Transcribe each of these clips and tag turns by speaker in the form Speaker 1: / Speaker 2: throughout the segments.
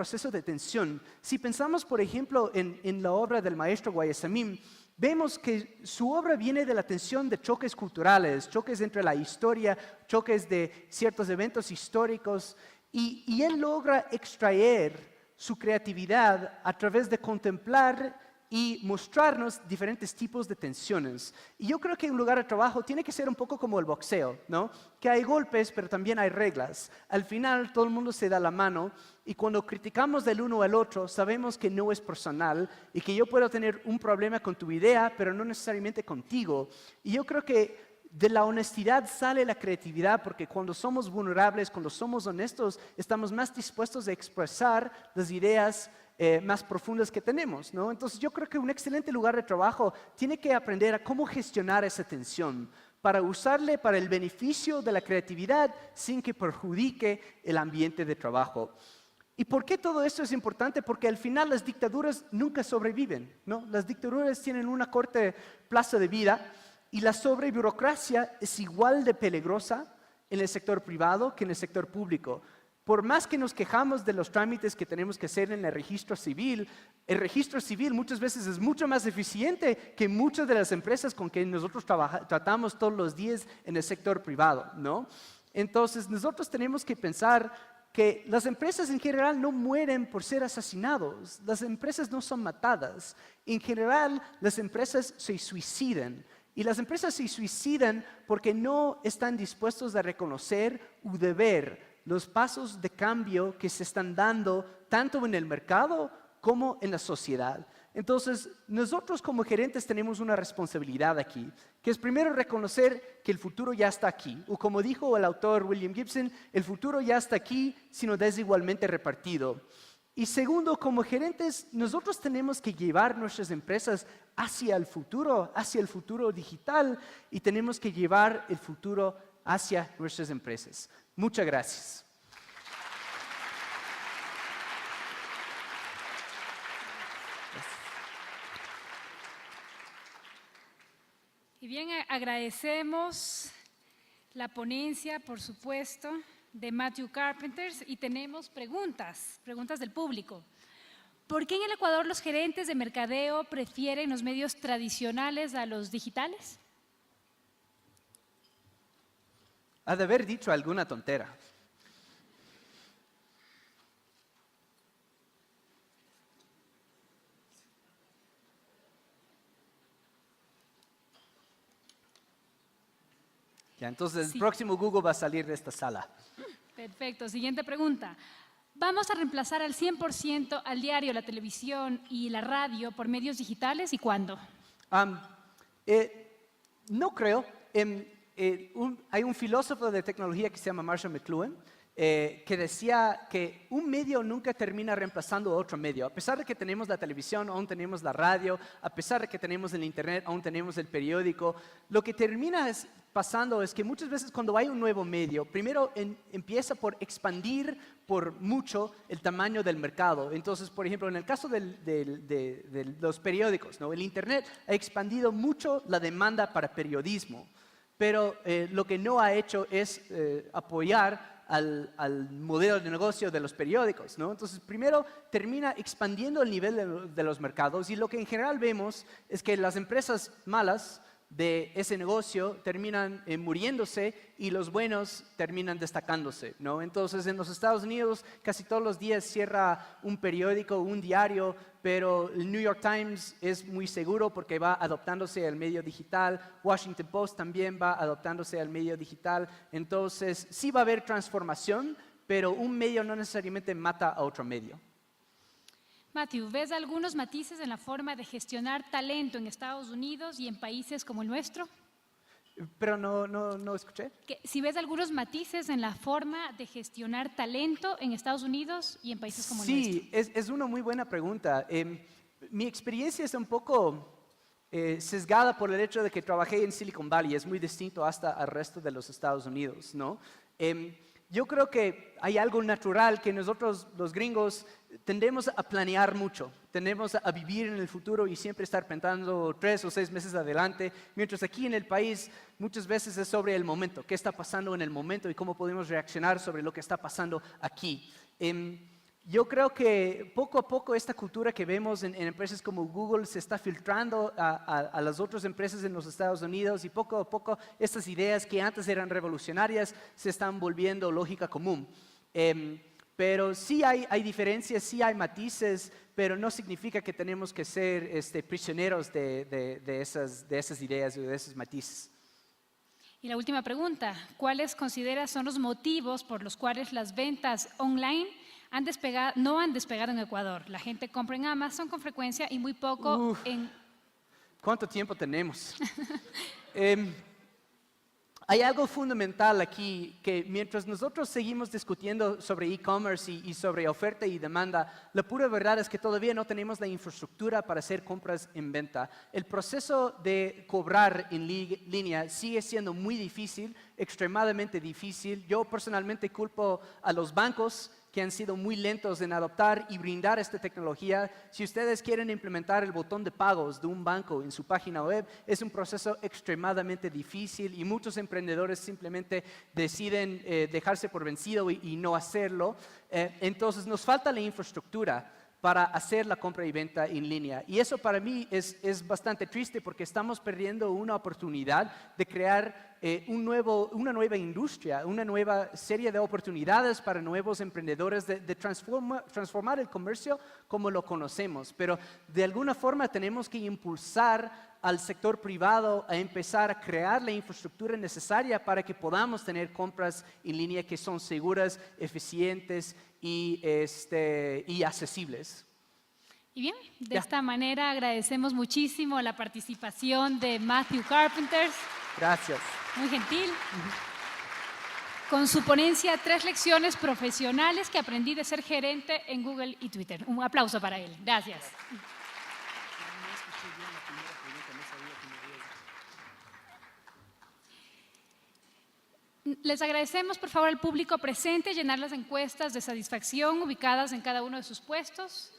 Speaker 1: proceso de tensión. Si pensamos, por ejemplo, en la obra del maestro Guayasamín, vemos que su obra viene de la tensión de choques culturales, choques entre la historia, choques de ciertos eventos históricos, y él logra extraer su creatividad a través de contemplar y mostrarnos diferentes tipos de tensiones. Y yo creo que un lugar de trabajo tiene que ser un poco como el boxeo, ¿no? Que hay golpes, pero también hay reglas. Al final todo el mundo se da la mano y cuando criticamos del uno al otro sabemos que no es personal y que yo puedo tener un problema con tu idea, pero no necesariamente contigo. Y yo creo que de la honestidad sale la creatividad, porque cuando somos vulnerables, cuando somos honestos, estamos más dispuestos a expresar las ideas más profundas que tenemos, ¿no? Entonces yo creo que un excelente lugar de trabajo tiene que aprender a cómo gestionar esa tensión para usarle para el beneficio de la creatividad sin que perjudique el ambiente de trabajo. ¿Y por qué todo esto es importante? Porque al final las dictaduras nunca sobreviven, ¿no? Las dictaduras tienen una corta plazo de vida y la sobreburocracia es igual de peligrosa en el sector privado que en el sector público. Por más que nos quejamos de los trámites que tenemos que hacer en el registro civil muchas veces es mucho más eficiente que muchas de las empresas con que nosotros tratamos todos los días en el sector privado, ¿no? Entonces, nosotros tenemos que pensar que las empresas en general no mueren por ser asesinados, las empresas no son matadas, en general las empresas se suicidan. Y las empresas se suicidan porque no están dispuestos a reconocer o de ver los pasos de cambio que se están dando tanto en el mercado como en la sociedad. Entonces, nosotros como gerentes tenemos una responsabilidad aquí, que es primero reconocer que el futuro ya está aquí, o como dijo el autor William Gibson, el futuro ya está aquí, sino desigualmente repartido. Y segundo, como gerentes, nosotros tenemos que llevar nuestras empresas hacia el futuro digital, y tenemos que llevar el futuro hacia nuestras empresas. Muchas gracias.
Speaker 2: Y bien, agradecemos la ponencia, por supuesto, de Matthew Carpenter, y tenemos preguntas del público. ¿Por qué en el Ecuador los gerentes de mercadeo prefieren los medios tradicionales a los digitales?
Speaker 1: Ha de haber dicho alguna tontera. Ya, entonces el próximo Google va a salir de esta sala.
Speaker 2: Perfecto. Siguiente pregunta. ¿Vamos a reemplazar al 100% al diario, la televisión y la radio por medios digitales y cuándo?
Speaker 1: No creo. Hay un filósofo de tecnología que se llama Marshall McLuhan que decía que un medio nunca termina reemplazando a otro medio. A pesar de que tenemos la televisión, aún tenemos la radio, a pesar de que tenemos el internet, aún tenemos el periódico, lo que termina pasando es que muchas veces cuando hay un nuevo medio, primero empieza por expandir por mucho el tamaño del mercado. Entonces, por ejemplo, en el caso de los periódicos, ¿no? El internet ha expandido mucho la demanda para periodismo, pero lo que no ha hecho es apoyar al modelo de negocio de los periódicos, ¿no? Entonces, primero termina expandiendo el nivel de los mercados, y lo que en general vemos es que las empresas malas de ese negocio terminan muriéndose y los buenos terminan destacándose, ¿no? Entonces, en los Estados Unidos casi todos los días cierra un periódico, un diario, pero el New York Times es muy seguro porque va adoptándose al medio digital. Washington Post también va adoptándose al medio digital. Entonces, sí va a haber transformación, pero un medio no necesariamente mata a otro medio.
Speaker 2: Matthew, ¿ves algunos matices en la forma de gestionar talento en Estados Unidos y en países como el nuestro?
Speaker 1: Pero no escuché.
Speaker 2: Si ves algunos matices en la forma de gestionar talento en Estados Unidos y en países como el nuestro.
Speaker 1: Sí, es una muy buena pregunta. Mi experiencia es un poco sesgada por el hecho de que trabajé en Silicon Valley. Es muy distinto hasta al resto de los Estados Unidos, ¿no? Yo creo que hay algo natural que nosotros, los gringos, tendemos a planear mucho, tendemos a vivir en el futuro y siempre estar pensando 3 o 6 meses adelante, mientras aquí en el país muchas veces es sobre el momento, qué está pasando en el momento y cómo podemos reaccionar sobre lo que está pasando aquí. Yo creo que poco a poco esta cultura que vemos en empresas como Google se está filtrando a las otras empresas en los Estados Unidos y poco a poco estas ideas que antes eran revolucionarias se están volviendo lógica común. Pero sí hay diferencias, sí hay matices, pero no significa que tenemos que ser prisioneros de esas ideas o de esos matices.
Speaker 2: Y la última pregunta, ¿cuáles consideras son los motivos por los cuales las ventas online no han despegado en Ecuador? La gente compra en Amazon con frecuencia y muy poco en...
Speaker 1: ¿Cuánto tiempo tenemos? Hay algo fundamental aquí, que mientras nosotros seguimos discutiendo sobre e-commerce y sobre oferta y demanda, la pura verdad es que todavía no tenemos la infraestructura para hacer compras en venta. El proceso de cobrar en línea sigue siendo muy difícil, extremadamente difícil. Yo personalmente culpo a los bancos que han sido muy lentos en adoptar y brindar esta tecnología. Si ustedes quieren implementar el botón de pagos de un banco en su página web, es un proceso extremadamente difícil y muchos emprendedores simplemente deciden dejarse por vencido y no hacerlo. Entonces nos falta la infraestructura para hacer la compra y venta en línea. Y eso para mí es bastante triste porque estamos perdiendo una oportunidad de crear una nueva industria, una nueva serie de oportunidades para nuevos emprendedores de transformar el comercio como lo conocemos. Pero de alguna forma tenemos que impulsar al sector privado a empezar a crear la infraestructura necesaria para que podamos tener compras en línea que son seguras, eficientes y accesibles.
Speaker 2: Y bien, de esta manera agradecemos muchísimo la participación de Matthew Carpenters.
Speaker 1: Gracias.
Speaker 2: Muy gentil. Con su ponencia 3 lecciones profesionales que aprendí de ser gerente en Google y Twitter. Un aplauso para él. Gracias. Les agradecemos, por favor, al público presente llenar las encuestas de satisfacción ubicadas en cada uno de sus puestos.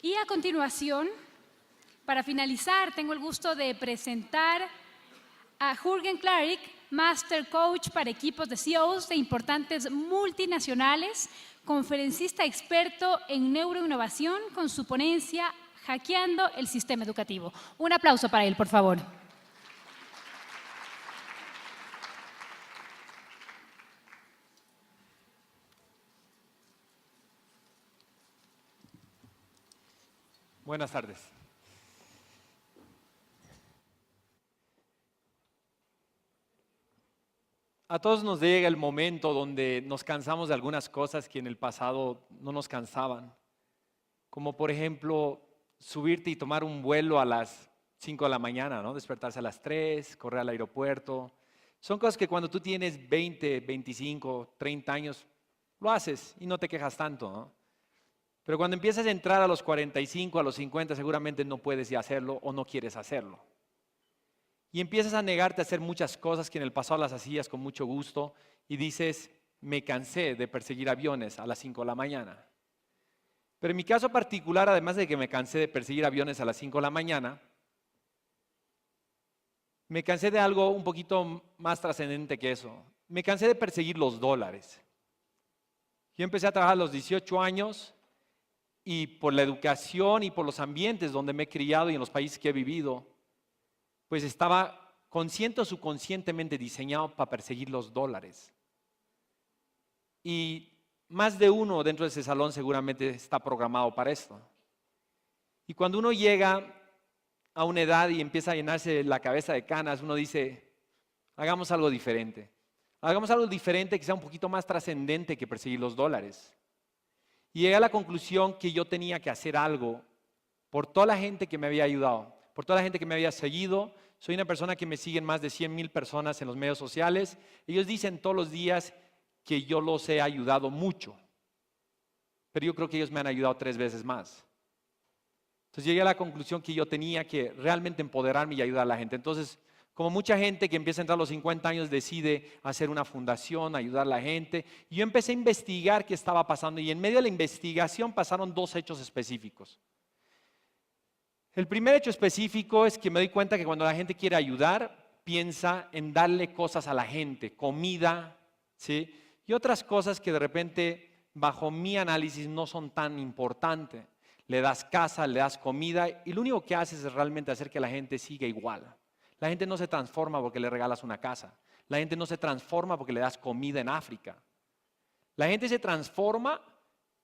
Speaker 2: Y a continuación, para finalizar, tengo el gusto de presentar a Jürgen Klarik, Master Coach para equipos de CEOs de importantes multinacionales, conferencista experto en neuroinnovación con su ponencia Hackeando el Sistema Educativo. Un aplauso para él, por favor.
Speaker 3: Buenas tardes. A todos nos llega el momento donde nos cansamos de algunas cosas que en el pasado no nos cansaban. Como por ejemplo, subirte y tomar un vuelo a las 5 de la mañana, ¿no? Despertarse a las 3, correr al aeropuerto. Son cosas que cuando tú tienes 20, 25, 30 años, lo haces y no te quejas tanto, ¿no? Pero cuando empiezas a entrar a los 45, a los 50, seguramente no puedes ya hacerlo o no quieres hacerlo. Y empiezas a negarte a hacer muchas cosas que en el pasado las hacías con mucho gusto y dices, me cansé de perseguir aviones a las 5 de la mañana. Pero en mi caso particular, además de que me cansé de perseguir aviones a las 5 de la mañana, me cansé de algo un poquito más trascendente que eso. Me cansé de perseguir los dólares. Yo empecé a trabajar a los 18 años y por la educación y por los ambientes donde me he criado y en los países que he vivido, pues estaba consciente o subconscientemente diseñado para perseguir los dólares. Y más de uno dentro de ese salón seguramente está programado para esto. Y cuando uno llega a una edad y empieza a llenarse la cabeza de canas, uno dice, hagamos algo diferente. Hagamos algo diferente que sea un poquito más trascendente que perseguir los dólares. Y llegué a la conclusión que yo tenía que hacer algo por toda la gente que me había ayudado, por toda la gente que me había seguido. Soy una persona que me siguen más de 100,000 personas en los medios sociales. Ellos dicen todos los días que yo los he ayudado mucho, pero yo creo que ellos me han ayudado 3 veces más. Entonces llegué a la conclusión que yo tenía que realmente empoderarme y ayudar a la gente. Entonces, como mucha gente que empieza a entrar a los 50 años decide hacer una fundación, ayudar a la gente, yo empecé a investigar qué estaba pasando y en medio de la investigación pasaron 2 hechos específicos. El primer hecho específico es que me doy cuenta que cuando la gente quiere ayudar, piensa en darle cosas a la gente, comida, ¿sí? Y otras cosas que de repente bajo mi análisis, no son tan importantes. Le das casa, le das comida y lo único que haces es realmente hacer que la gente siga igual. La gente no se transforma porque le regalas una casa. La gente no se transforma porque le das comida en África. La gente se transforma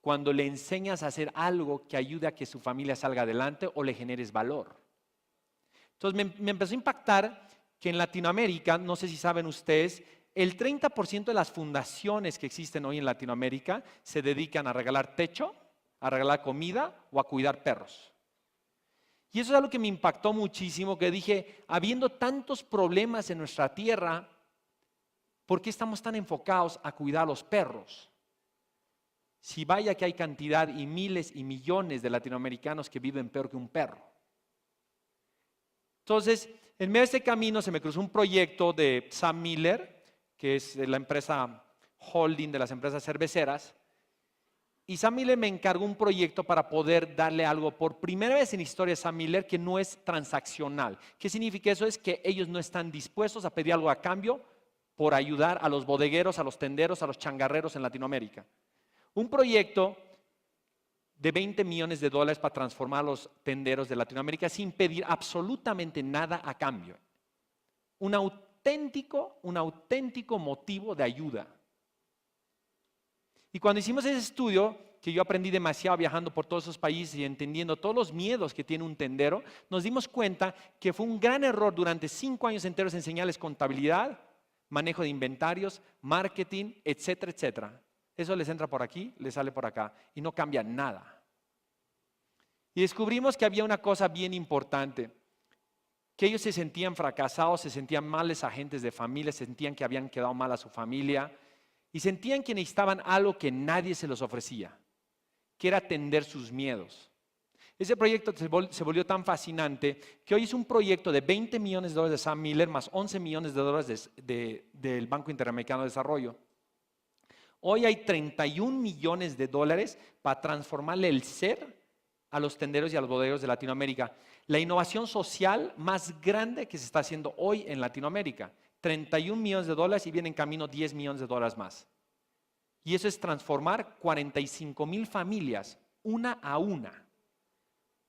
Speaker 3: cuando le enseñas a hacer algo que ayude a que su familia salga adelante o le generes valor. Entonces me empezó a impactar que en Latinoamérica, no sé si saben ustedes, el 30% de las fundaciones que existen hoy en Latinoamérica se dedican a regalar techo, a regalar comida o a cuidar perros. Y eso es algo que me impactó muchísimo, que dije, habiendo tantos problemas en nuestra tierra, ¿por qué estamos tan enfocados a cuidar a los perros? Si vaya que hay cantidad y miles y millones de latinoamericanos que viven peor que un perro. Entonces, en medio de este camino se me cruzó un proyecto de Sam Miller, que es la empresa holding de las empresas cerveceras, y Sam Miller me encargó un proyecto para poder darle algo por primera vez en la historia de Sam Miller que no es transaccional. ¿Qué significa eso? Es que ellos no están dispuestos a pedir algo a cambio por ayudar a los bodegueros, a los tenderos, a los changarreros en Latinoamérica. Un proyecto de $20 millones para transformar a los tenderos de Latinoamérica sin pedir absolutamente nada a cambio. Un auténtico motivo de ayuda. Y cuando hicimos ese estudio, que yo aprendí demasiado viajando por todos esos países y entendiendo todos los miedos que tiene un tendero, nos dimos cuenta que fue un gran error durante 5 años enteros enseñarles contabilidad, manejo de inventarios, marketing, etcétera, etcétera. Eso les entra por aquí, les sale por acá y no cambia nada. Y descubrimos que había una cosa bien importante, que ellos se sentían fracasados, se sentían males agentes de familia, sentían que habían quedado mal a su familia y sentían que necesitaban algo que nadie se los ofrecía, que era atender sus miedos. Ese proyecto se volvió tan fascinante que hoy es un proyecto de $20 millones de Sam Miller más $11 millones del Banco Interamericano de Desarrollo. Hoy hay $31 millones para transformarle el ser a los tenderos y a los bodegueros de Latinoamérica. La innovación social más grande que se está haciendo hoy en Latinoamérica. $31 millones y viene en camino $10 millones más. Y eso es transformar 45,000 familias, una a una.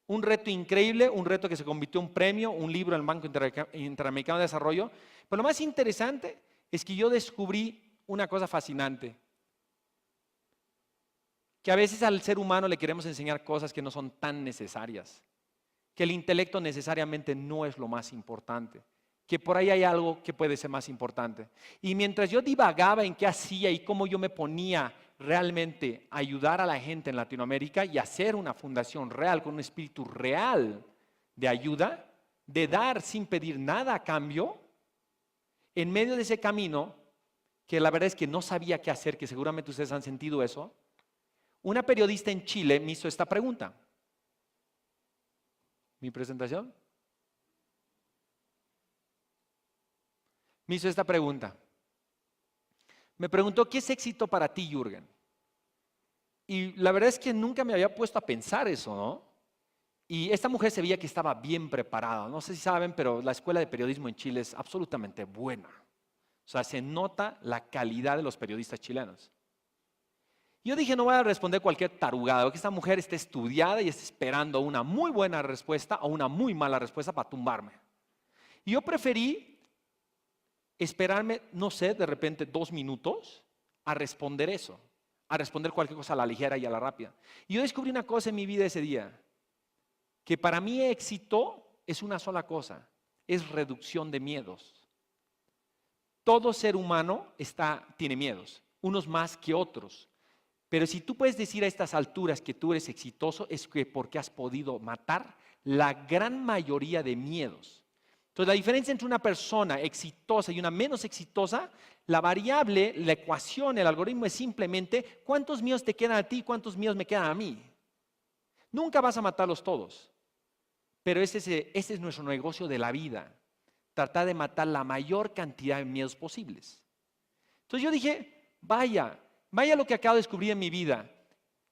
Speaker 3: Un reto increíble, un reto que se convirtió en un premio, un libro en el Banco Interamericano de Desarrollo. Pero lo más interesante es que yo descubrí una cosa fascinante. Que a veces al ser humano le queremos enseñar cosas que no son tan necesarias. Que el intelecto necesariamente no es lo más importante. Que por ahí hay algo que puede ser más importante. Y mientras yo divagaba en qué hacía y cómo yo me ponía realmente a ayudar a la gente en Latinoamérica y hacer una fundación real con un espíritu real de ayuda, de dar sin pedir nada a cambio, en medio de ese camino, que la verdad es que no sabía qué hacer, que seguramente ustedes han sentido eso, una periodista en Chile me hizo esta pregunta. ¿Mi presentación? Me hizo esta pregunta. Me preguntó, ¿qué es éxito para ti, Jürgen? Y la verdad es que nunca me había puesto a pensar eso, ¿no? Y esta mujer se veía que estaba bien preparada. No sé si saben, pero la escuela de periodismo en Chile es absolutamente buena. O sea, se nota la calidad de los periodistas chilenos. Yo dije, no voy a responder cualquier tarugada, que esta mujer esté estudiada y esté esperando una muy buena respuesta o una muy mala respuesta para tumbarme. Y yo preferí esperarme, no sé, de repente 2 minutos a responder eso, a responder cualquier cosa a la ligera y a la rápida. Y yo descubrí una cosa en mi vida ese día, que para mí éxito es una sola cosa, es reducción de miedos. Todo ser humano tiene miedos, unos más que otros. Pero si tú puedes decir a estas alturas que tú eres exitoso, es porque has podido matar la gran mayoría de miedos. Entonces, la diferencia entre una persona exitosa y una menos exitosa, la variable, la ecuación, el algoritmo es simplemente cuántos miedos te quedan a ti y cuántos miedos me quedan a mí. Nunca vas a matarlos todos, pero ese es nuestro negocio de la vida, tratar de matar la mayor cantidad de miedos posibles. Entonces yo dije, vaya lo que acabo de descubrir en mi vida.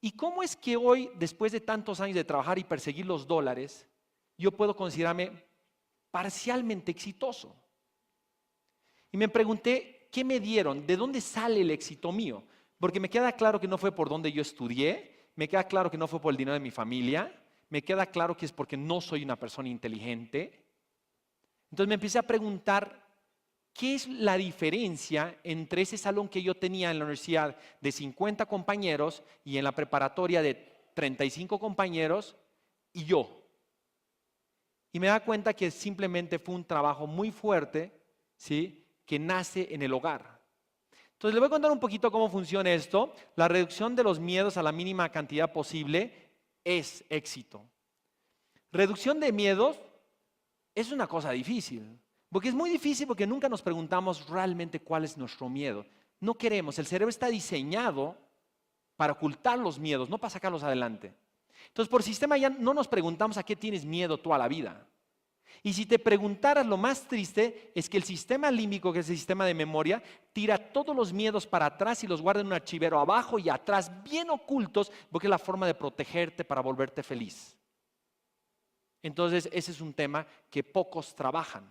Speaker 3: ¿Y cómo es que hoy, después de tantos años de trabajar y perseguir los dólares, yo puedo considerarme parcialmente exitoso? Y me pregunté, ¿qué me dieron? ¿De dónde sale el éxito mío? Porque me queda claro que no fue por donde yo estudié, me queda claro que no fue por el dinero de mi familia, me queda claro que es porque no soy una persona inteligente. Entonces me empecé a preguntar, ¿qué es la diferencia entre ese salón que yo tenía en la universidad de 50 compañeros y en la preparatoria de 35 compañeros y yo? Y me da cuenta que simplemente fue un trabajo muy fuerte, ¿sí?, que nace en el hogar. Entonces, les voy a contar un poquito cómo funciona esto. La reducción de los miedos a la mínima cantidad posible es éxito. Reducción de miedos es una cosa difícil, porque es muy difícil porque nunca nos preguntamos realmente cuál es nuestro miedo. No queremos, el cerebro está diseñado para ocultar los miedos, no para sacarlos adelante. Entonces, por sistema ya no nos preguntamos a qué tienes miedo toda la vida. Y si te preguntaras, lo más triste es que el sistema límbico, que es el sistema de memoria, tira todos los miedos para atrás y los guarda en un archivero abajo y atrás, bien ocultos, porque es la forma de protegerte para volverte feliz. Entonces, ese es un tema que pocos trabajan.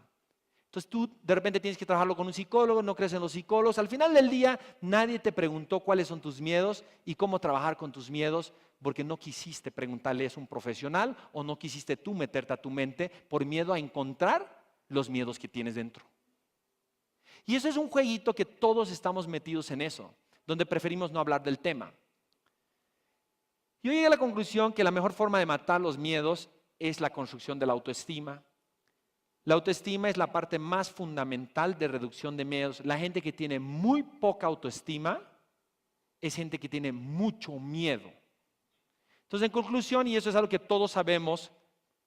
Speaker 3: Entonces, tú de repente tienes que trabajarlo con un psicólogo, no crees en los psicólogos. Al final del día, nadie te preguntó cuáles son tus miedos y cómo trabajar con tus miedos, porque no quisiste preguntarle a un profesional o no quisiste tú meterte a tu mente por miedo a encontrar los miedos que tienes dentro. Y eso es un jueguito que todos estamos metidos en eso, donde preferimos no hablar del tema. Yo llegué a la conclusión que la mejor forma de matar los miedos es la construcción de la autoestima. La autoestima es la parte más fundamental de reducción de miedos. La gente que tiene muy poca autoestima es gente que tiene mucho miedo. Entonces, en conclusión, y eso es algo que todos sabemos,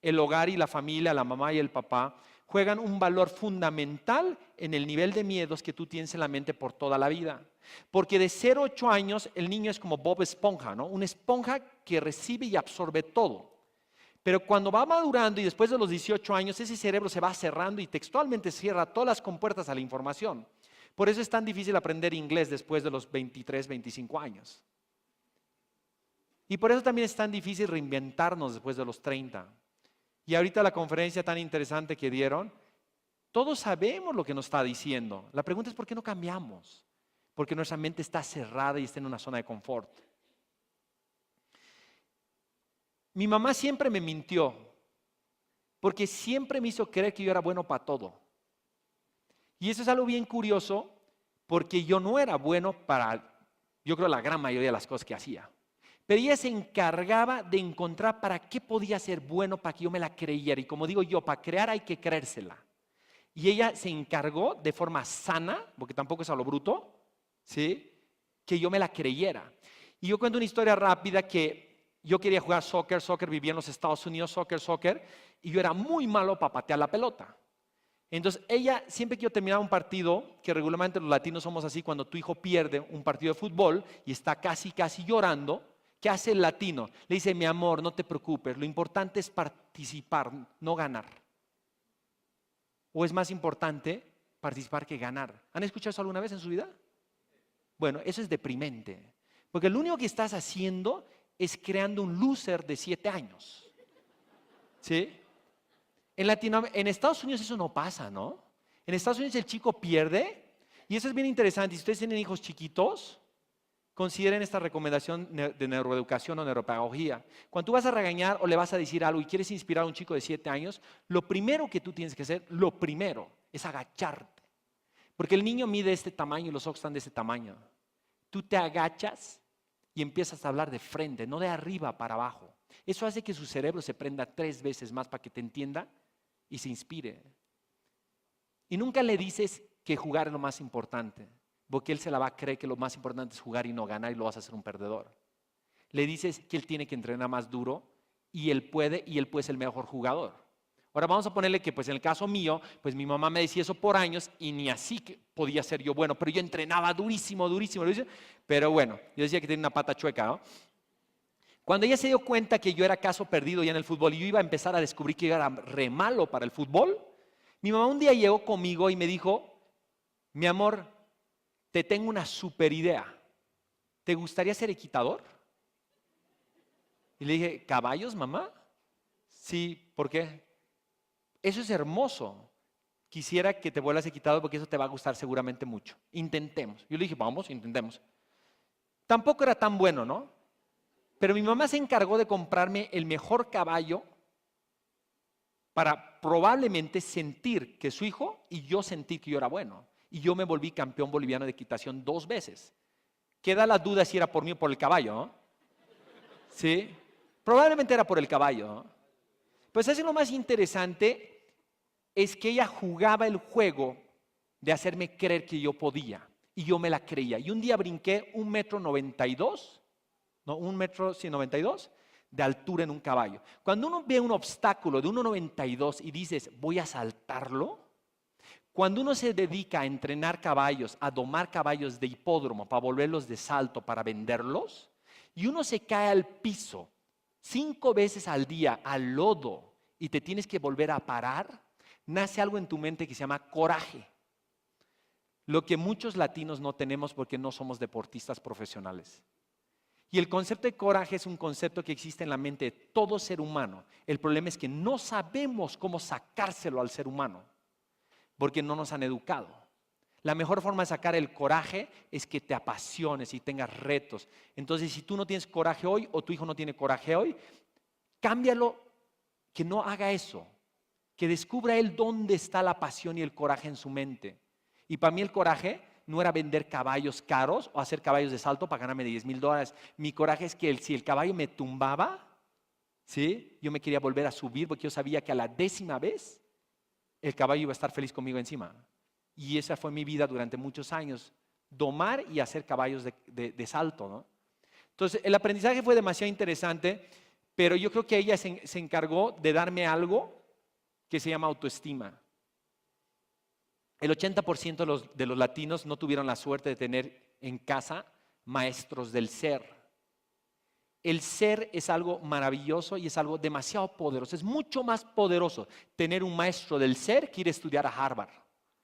Speaker 3: el hogar y la familia, la mamá y el papá, juegan un valor fundamental en el nivel de miedos que tú tienes en la mente por toda la vida. Porque de 0 a 8 años, el niño es como Bob Esponja, ¿no? Una esponja que recibe y absorbe todo. Pero cuando va madurando y después de los 18 años, ese cerebro se va cerrando y textualmente cierra todas las compuertas a la información. Por eso es tan difícil aprender inglés después de los 23, 25 años. Y por eso también es tan difícil reinventarnos después de los 30. Y ahorita la conferencia tan interesante que dieron, todos sabemos lo que nos está diciendo. La pregunta es ¿por qué no cambiamos? Porque nuestra mente está cerrada y está en una zona de confort. Mi mamá siempre me mintió, porque siempre me hizo creer que yo era bueno para todo. Y eso es algo bien curioso, porque yo no era bueno para, yo creo, la gran mayoría de las cosas que hacía. Pero ella se encargaba de encontrar para qué podía ser bueno para que yo me la creyera. Y como digo yo, para crear hay que creérsela. Y ella se encargó de forma sana, porque tampoco es a lo bruto, ¿sí?, que yo me la creyera. Y yo cuento una historia rápida que yo quería jugar soccer, vivía en los Estados Unidos, soccer, y yo era muy malo para patear la pelota. Entonces ella, siempre que yo terminaba un partido, que regularmente los latinos somos así, cuando tu hijo pierde un partido de fútbol y está casi llorando, ¿qué hace el latino? Le dice, mi amor, no te preocupes, lo importante es participar, no ganar. ¿O es más importante participar que ganar? ¿Han escuchado eso alguna vez en su vida? Bueno, eso es deprimente, porque lo único que estás haciendo es creando un loser de 7 años. ¿Sí? En Estados Unidos eso no pasa, ¿no? En Estados Unidos el chico pierde, y eso es bien interesante. Si ustedes tienen hijos chiquitos, consideren esta recomendación de neuroeducación o neuropedagogía. Cuando tú vas a regañar o le vas a decir algo y quieres inspirar a un chico de 7 años, lo primero que tú tienes que hacer, lo primero, es agacharte. Porque el niño mide este tamaño y los ojos están de ese tamaño. Tú te agachas y empiezas a hablar de frente, no de arriba para abajo. Eso hace que su cerebro se prenda 3 veces más para que te entienda y se inspire. Y nunca le dices que jugar es lo más importante, porque él se la va a creer que lo más importante es jugar y no ganar y lo vas a hacer un perdedor. Le dices que él tiene que entrenar más duro y él puede ser el mejor jugador. Ahora vamos a ponerle que pues en el caso mío, pues mi mamá me decía eso por años y ni así que podía ser yo bueno, pero yo entrenaba durísimo, pero bueno, yo decía que tenía una pata chueca, ¿no? Cuando ella se dio cuenta que yo era caso perdido ya en el fútbol y yo iba a empezar a descubrir que yo era re malo para el fútbol, mi mamá un día llegó conmigo y me dijo, mi amor, te tengo una super idea, ¿te gustaría ser equitador? Y le dije, ¿caballos, mamá? Sí, ¿por qué? Eso es hermoso. Quisiera que te vuelvas equitador porque eso te va a gustar seguramente mucho. Intentemos. Yo le dije, vamos, intentemos. Tampoco era tan bueno, ¿no? Pero mi mamá se encargó de comprarme el mejor caballo para probablemente sentir que su hijo y yo sentir que yo era bueno. Y yo me volví campeón boliviano de equitación 2 veces. Queda la duda si era por mí o por el caballo, ¿no? Sí, probablemente era por el caballo, ¿no? Pues eso es lo más interesante, es que ella jugaba el juego de hacerme creer que yo podía. Y yo me la creía. Y un día brinqué 1,92 m, no, 1,92 m de altura en un caballo. Cuando uno ve un obstáculo de 1,92 m y dices, voy a saltarlo, cuando uno se dedica a entrenar caballos, a domar caballos de hipódromo para volverlos de salto, para venderlos, y uno se cae al piso 5 veces al día, al lodo, y te tienes que volver a parar, nace algo en tu mente que se llama coraje. Lo que muchos latinos no tenemos porque no somos deportistas profesionales. Y el concepto de coraje es un concepto que existe en la mente de todo ser humano. El problema es que no sabemos cómo sacárselo al ser humano, porque no nos han educado. La mejor forma de sacar el coraje es que te apasiones y tengas retos. Entonces, si tú no tienes coraje hoy o tu hijo no tiene coraje hoy, cámbialo, que no haga eso. Que descubra él dónde está la pasión y el coraje en su mente. Y para mí el coraje no era vender caballos caros o hacer caballos de salto para ganarme $10,000. Mi coraje es que si el caballo me tumbaba, ¿sí? Yo me quería volver a subir porque yo sabía que a la 10ª vez el caballo iba a estar feliz conmigo encima. Y esa fue mi vida durante muchos años, domar y hacer caballos de salto, ¿no? Entonces, el aprendizaje fue demasiado interesante, pero yo creo que ella se encargó de darme algo que se llama autoestima. El 80% de los latinos no tuvieron la suerte de tener en casa maestros del ser. El ser es algo maravilloso y es algo demasiado poderoso. Es mucho más poderoso tener un maestro del ser que ir a estudiar a Harvard.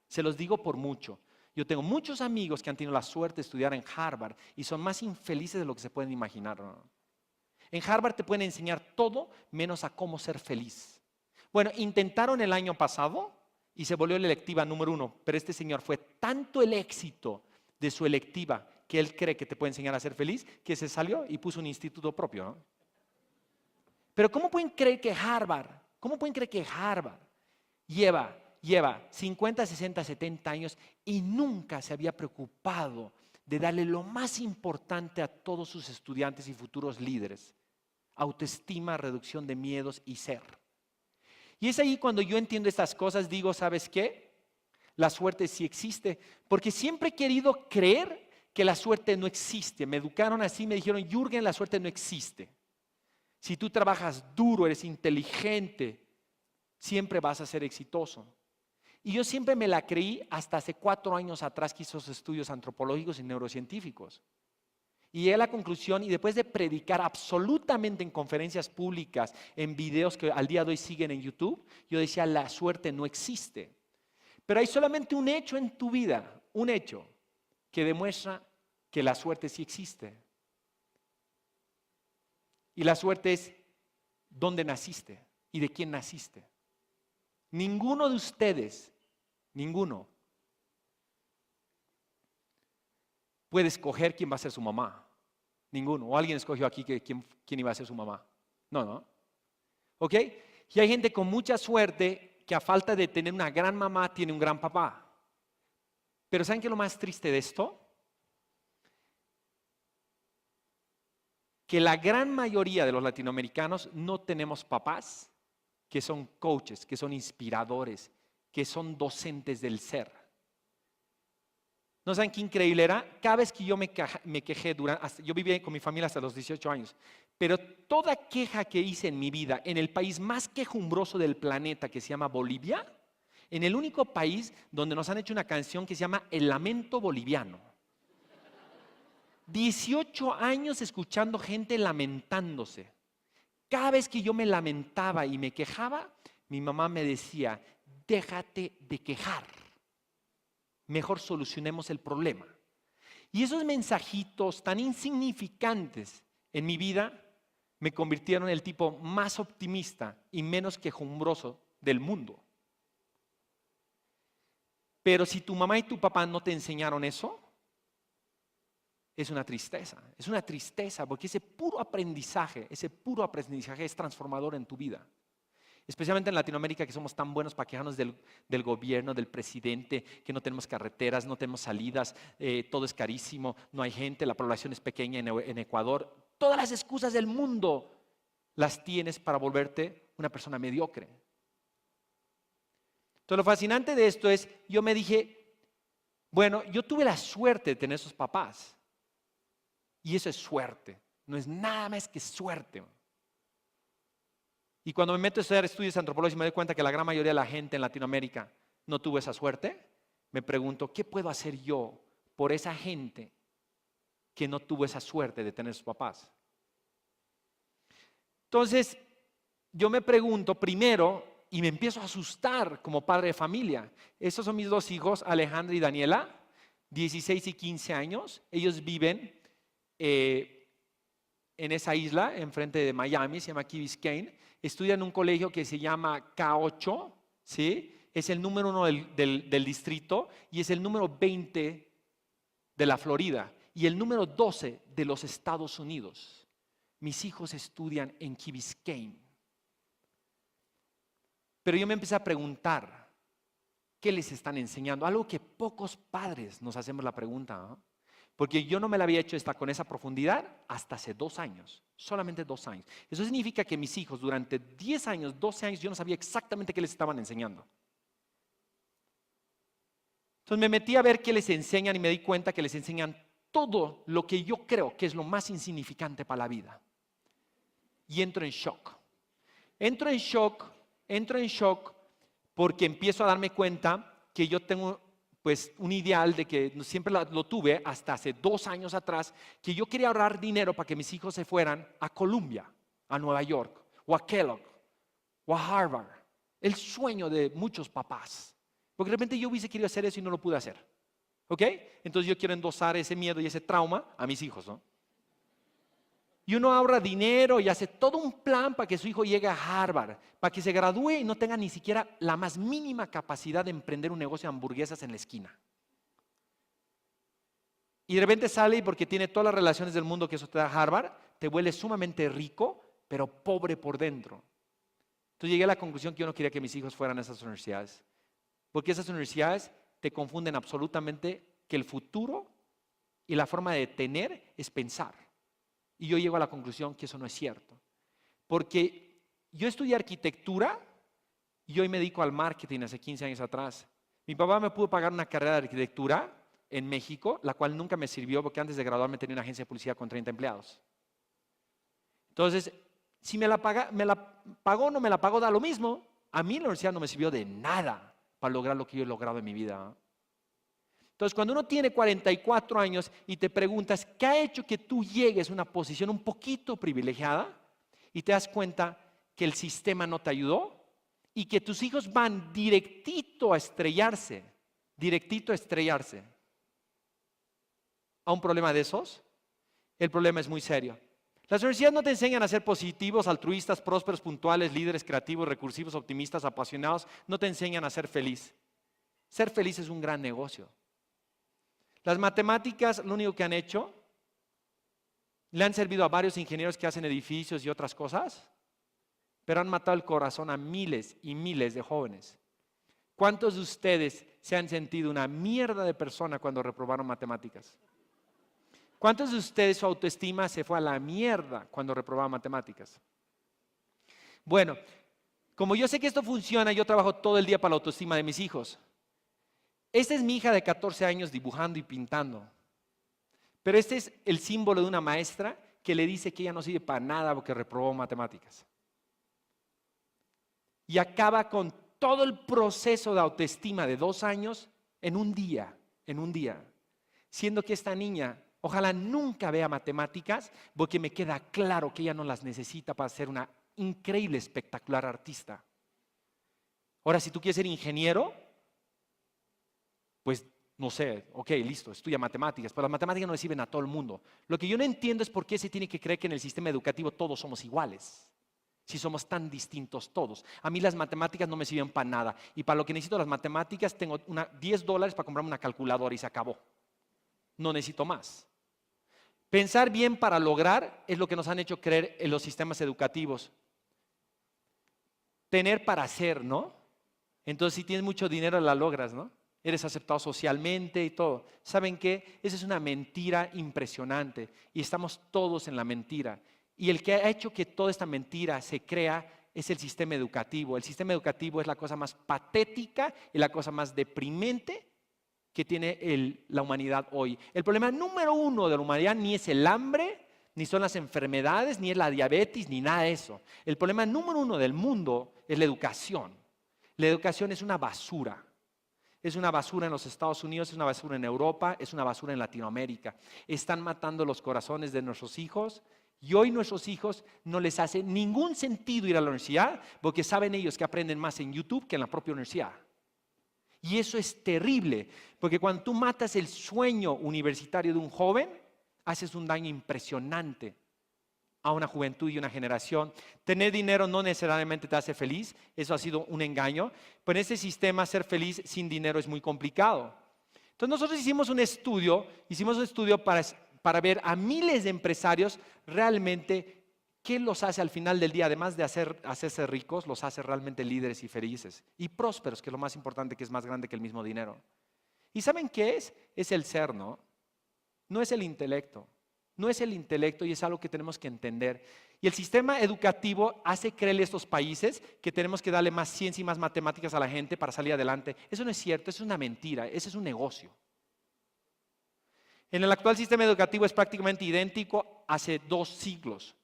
Speaker 3: Se los digo por mucho. Yo tengo muchos amigos que han tenido la suerte de estudiar en Harvard y son más infelices de lo que se pueden imaginar, ¿no? En Harvard te pueden enseñar todo menos a cómo ser feliz. Bueno, intentaron el año pasado y se volvió la electiva número 1, pero este señor fue tanto el éxito de su electiva que él cree que te puede enseñar a ser feliz, que se salió y puso un instituto propio, ¿no? Pero ¿cómo pueden creer que Harvard lleva 50, 60, 70 años y nunca se había preocupado de darle lo más importante a todos sus estudiantes y futuros líderes? Autoestima, reducción de miedos y ser. Y es ahí cuando yo entiendo estas cosas, digo, ¿sabes qué? La suerte sí existe, porque siempre he querido creer que la suerte no existe. Me educaron así, me dijeron, Jürgen, la suerte no existe. Si tú trabajas duro, eres inteligente, siempre vas a ser exitoso. Y yo siempre me la creí hasta hace 4 años atrás que hice esos estudios antropológicos y neurocientíficos. Y llegué a la conclusión, y después de predicar absolutamente en conferencias públicas, en videos que al día de hoy siguen en YouTube, yo decía, la suerte no existe. Pero hay solamente un hecho en tu vida, un hecho, que demuestra que la suerte sí existe. Y la suerte es dónde naciste y de quién naciste. Ninguno de ustedes, ninguno, puede escoger quién va a ser su mamá. Ninguno. O alguien escogió aquí quién iba a ser su mamá. No. ¿Ok? Y hay gente con mucha suerte que a falta de tener una gran mamá tiene un gran papá. Pero ¿saben qué es lo más triste de esto? Que la gran mayoría de los latinoamericanos no tenemos papás que son coaches, que son inspiradores, que son docentes del ser. ¿No saben qué increíble era? Cada vez que yo me quejé, yo viví con mi familia hasta los 18 años, pero toda queja que hice en mi vida, en el país más quejumbroso del planeta que se llama Bolivia, en el único país donde nos han hecho una canción que se llama El Lamento Boliviano. 18 años escuchando gente lamentándose. Cada vez que yo me lamentaba y me quejaba, mi mamá me decía, déjate de quejar. Mejor solucionemos el problema. Y esos mensajitos tan insignificantes en mi vida me convirtieron en el tipo más optimista y menos quejumbroso del mundo. Pero si tu mamá y tu papá no te enseñaron eso, es una tristeza porque ese puro aprendizaje es transformador en tu vida. Especialmente en Latinoamérica, que somos tan buenos para quejarnos del gobierno, del presidente, que no tenemos carreteras, no tenemos salidas, todo es carísimo, no hay gente, la población es pequeña en Ecuador. Todas las excusas del mundo las tienes para volverte una persona mediocre. Entonces lo fascinante de esto es, yo me dije, bueno, yo tuve la suerte de tener esos papás. Y eso es suerte, no es nada más que suerte. Y cuando me meto a estudiar estudios antropológicos y me doy cuenta que la gran mayoría de la gente en Latinoamérica no tuvo esa suerte, me pregunto, ¿qué puedo hacer yo por esa gente que no tuvo esa suerte de tener sus papás? Entonces, yo me pregunto primero y me empiezo a asustar como padre de familia. Estos son mis dos hijos, Alejandra y Daniela, 16 y 15 años. Ellos viven en esa isla, enfrente de Miami, se llama Key Biscayne. Estudian en un colegio que se llama K8, ¿sí? Es el número 1 del distrito y es el número 20 de la Florida y el número 12 de los Estados Unidos. Mis hijos estudian en Key Biscayne. Pero yo me empecé a preguntar, ¿qué les están enseñando? Algo que pocos padres nos hacemos la pregunta, ¿no? Porque yo no me la había hecho con esa profundidad hasta hace 2 años, solamente 2 años. Eso significa que mis hijos durante 10 años, 12 años, yo no sabía exactamente qué les estaban enseñando. Entonces me metí a ver qué les enseñan y me di cuenta que les enseñan todo lo que yo creo que es lo más insignificante para la vida. Y entro en shock. Entro en shock porque empiezo a darme cuenta que yo tengo pues un ideal de que siempre lo tuve hasta hace 2 años atrás, que yo quería ahorrar dinero para que mis hijos se fueran a Columbia, a Nueva York, o a Kellogg, o a Harvard. El sueño de muchos papás. Porque de repente yo hubiese querido hacer eso y no lo pude hacer. ¿Ok? Entonces yo quiero endosar ese miedo y ese trauma a mis hijos, ¿no? Y uno ahorra dinero y hace todo un plan para que su hijo llegue a Harvard, para que se gradúe y no tenga ni siquiera la más mínima capacidad de emprender un negocio de hamburguesas en la esquina. Y de repente sale y porque tiene todas las relaciones del mundo que eso te da Harvard, te vuelve sumamente rico, pero pobre por dentro. Entonces llegué a la conclusión que yo no quería que mis hijos fueran a esas universidades, porque esas universidades te confunden absolutamente que el futuro y la forma de tener es pensar. Y yo llego a la conclusión que eso no es cierto. Porque yo estudié arquitectura y hoy me dedico al marketing hace 15 años atrás. Mi papá me pudo pagar una carrera de arquitectura en México, la cual nunca me sirvió porque antes de graduarme tenía una agencia de publicidad con 30 empleados. Entonces, si me la pagó o no me la pagó, da lo mismo. A mí la universidad no me sirvió de nada para lograr lo que yo he logrado en mi vida. Entonces, cuando uno tiene 44 años y te preguntas, ¿qué ha hecho que tú llegues a una posición un poquito privilegiada? Y te das cuenta que el sistema no te ayudó y que tus hijos van directito a estrellarse a un problema de esos, el problema es muy serio. Las universidades no te enseñan a ser positivos, altruistas, prósperos, puntuales, líderes, creativos, recursivos, optimistas, apasionados. No te enseñan a ser feliz. Ser feliz es un gran negocio. Las matemáticas, lo único que han hecho, le han servido a varios ingenieros que hacen edificios y otras cosas, pero han matado el corazón a miles y miles de jóvenes. ¿Cuántos de ustedes se han sentido una mierda de persona cuando reprobaron matemáticas? ¿Cuántos de ustedes su autoestima se fue a la mierda cuando reprobaron matemáticas? Bueno, como yo sé que esto funciona, yo trabajo todo el día para la autoestima de mis hijos. Esta es mi hija de 14 años dibujando y pintando. Pero este es el símbolo de una maestra que le dice que ella no sirve para nada porque reprobó matemáticas. Y acaba con todo el proceso de autoestima de 2 años en un día. Siendo que esta niña ojalá nunca vea matemáticas porque me queda claro que ella no las necesita para ser una increíble, espectacular artista. Ahora, si tú quieres ser ingeniero, pues no sé, ok, listo, estudia matemáticas, pero las matemáticas no le sirven a todo el mundo. Lo que yo no entiendo es por qué se tiene que creer que en el sistema educativo todos somos iguales, si somos tan distintos todos. A mí las matemáticas no me sirven para nada, y para lo que necesito las matemáticas tengo $10 para comprarme una calculadora y se acabó. No necesito más. Pensar bien para lograr es lo que nos han hecho creer en los sistemas educativos. Tener para hacer, ¿no? Entonces, si tienes mucho dinero, la logras, ¿no? Eres aceptado socialmente y todo. ¿Saben qué? Esa es una mentira impresionante y estamos todos en la mentira. Y el que ha hecho que toda esta mentira se crea es el sistema educativo. El sistema educativo es la cosa más patética y la cosa más deprimente que tiene la humanidad hoy. El problema número uno de la humanidad ni es el hambre, ni son las enfermedades, ni es la diabetes, ni nada de eso. El problema número uno del mundo es la educación. La educación es una basura. Es una basura en los Estados Unidos, es una basura en Europa, es una basura en Latinoamérica. Están matando los corazones de nuestros hijos y hoy nuestros hijos no les hace ningún sentido ir a la universidad porque saben ellos que aprenden más en YouTube que en la propia universidad. Y eso es terrible, porque cuando tú matas el sueño universitario de un joven, haces un daño impresionante a una juventud y una generación. Tener dinero no necesariamente te hace feliz, eso ha sido un engaño, pero en ese sistema ser feliz sin dinero es muy complicado. Entonces nosotros hicimos un estudio para ver a miles de empresarios realmente qué los hace al final del día, además de hacerse ricos, los hace realmente líderes y felices y prósperos, que es lo más importante, que es más grande que el mismo dinero. ¿Y saben qué es? Es el ser, ¿no? No es el intelecto. No es el intelecto y es algo que tenemos que entender. Y el sistema educativo hace creerle a estos países que tenemos que darle más ciencia y más matemáticas a la gente para salir adelante. Eso no es cierto, eso es una mentira, ese es un negocio. En el actual sistema educativo es prácticamente idéntico hace 2 siglos.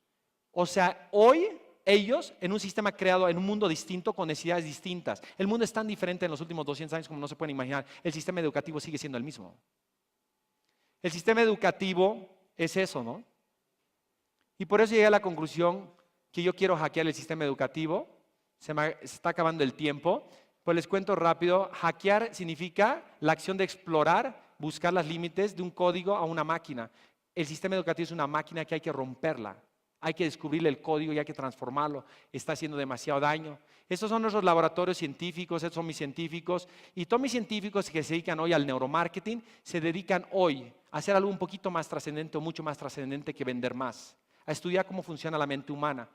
Speaker 3: O sea, hoy ellos, en un sistema creado en un mundo distinto, con necesidades distintas. El mundo es tan diferente en los últimos 200 años como no se pueden imaginar. El sistema educativo sigue siendo el mismo. El sistema educativo es eso, ¿no? Y por eso llegué a la conclusión que yo quiero hackear el sistema educativo. Se está acabando el tiempo. Pues les cuento rápido. Hackear significa la acción de explorar, buscar los límites de un código a una máquina. El sistema educativo es una máquina que hay que romperla. Hay que descubrirle el código y hay que transformarlo. Está haciendo demasiado daño. Estos son nuestros laboratorios científicos, estos son mis científicos. Y todos mis científicos que se dedican hoy al neuromarketing, se dedican hoy a hacer algo un poquito más trascendente o mucho más trascendente que vender más. A estudiar cómo funciona la mente humana.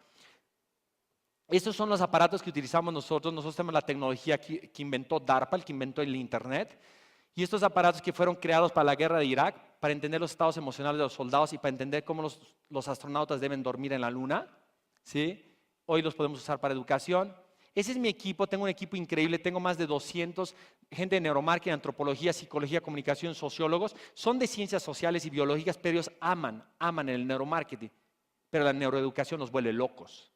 Speaker 3: Estos son los aparatos que utilizamos nosotros. Nosotros tenemos la tecnología que inventó DARPA, el que inventó el Internet. Y estos aparatos que fueron creados para la guerra de Irak, para entender los estados emocionales de los soldados y para entender cómo los astronautas deben dormir en la luna, ¿sí? Hoy los podemos usar para educación. Ese es mi equipo, tengo un equipo increíble, tengo más de 200 gente de neuromarketing, antropología, psicología, comunicación, sociólogos, son de ciencias sociales y biológicas, pero ellos aman el neuromarketing, pero la neuroeducación los vuelve locos.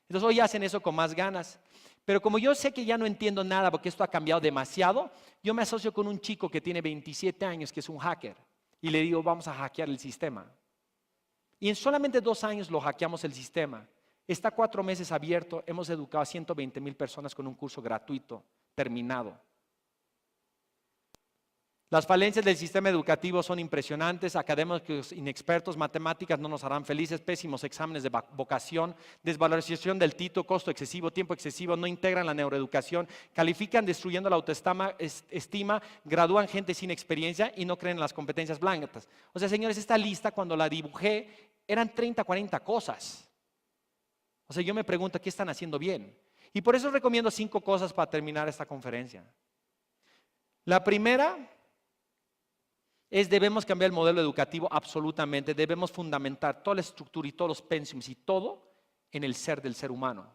Speaker 3: Entonces hoy hacen eso con más ganas. Pero como yo sé que ya no entiendo nada porque esto ha cambiado demasiado, yo me asocio con un chico que tiene 27 años, que es un hacker, y le digo, vamos a hackear el sistema. Y en solamente 2 años lo hackeamos el sistema. Está 4 meses abierto, hemos educado a 120,000 personas con un curso gratuito, terminado. Las falencias del sistema educativo son impresionantes, académicos inexpertos, matemáticas no nos harán felices, pésimos exámenes de vocación, desvalorización del título, costo excesivo, tiempo excesivo, no integran la neuroeducación, califican destruyendo la autoestima, gradúan gente sin experiencia y no creen en las competencias blancas. O sea, señores, esta lista cuando la dibujé eran 30, 40 cosas. O sea, yo me pregunto, ¿qué están haciendo bien? Y por eso recomiendo 5 cosas para terminar esta conferencia. La primera debemos cambiar el modelo educativo absolutamente, debemos fundamentar toda la estructura y todos los pensums y todo en el ser del ser humano.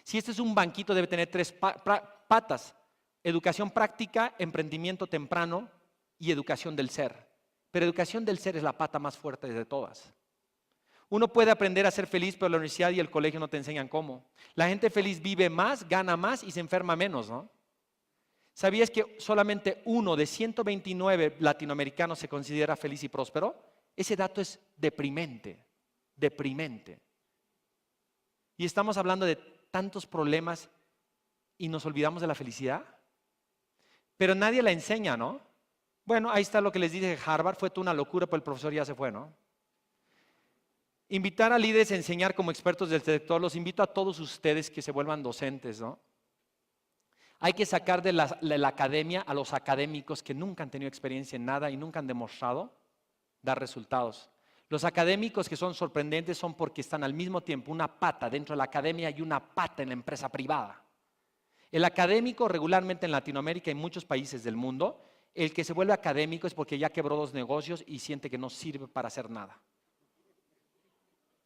Speaker 3: Si este es un banquito debe tener 3 patas, educación práctica, emprendimiento temprano y educación del ser. Pero educación del ser es la pata más fuerte de todas. Uno puede aprender a ser feliz, pero la universidad y el colegio no te enseñan cómo. La gente feliz vive más, gana más y se enferma menos, ¿no? ¿Sabías que solamente 1 de 129 latinoamericanos se considera feliz y próspero? Ese dato es deprimente, deprimente. Y estamos hablando de tantos problemas y nos olvidamos de la felicidad. Pero nadie la enseña, ¿no? Bueno, ahí está lo que les dije de Harvard, fue toda una locura, pero el profesor ya se fue, ¿no? Invitar a líderes a enseñar como expertos del sector, los invito a todos ustedes que se vuelvan docentes, ¿no? Hay que sacar de la academia a los académicos que nunca han tenido experiencia en nada y nunca han demostrado dar resultados. Los académicos que son sorprendentes son porque están al mismo tiempo una pata dentro de la academia y una pata en la empresa privada. El académico regularmente en Latinoamérica y en muchos países del mundo, el que se vuelve académico es porque ya quebró 2 negocios y siente que no sirve para hacer nada.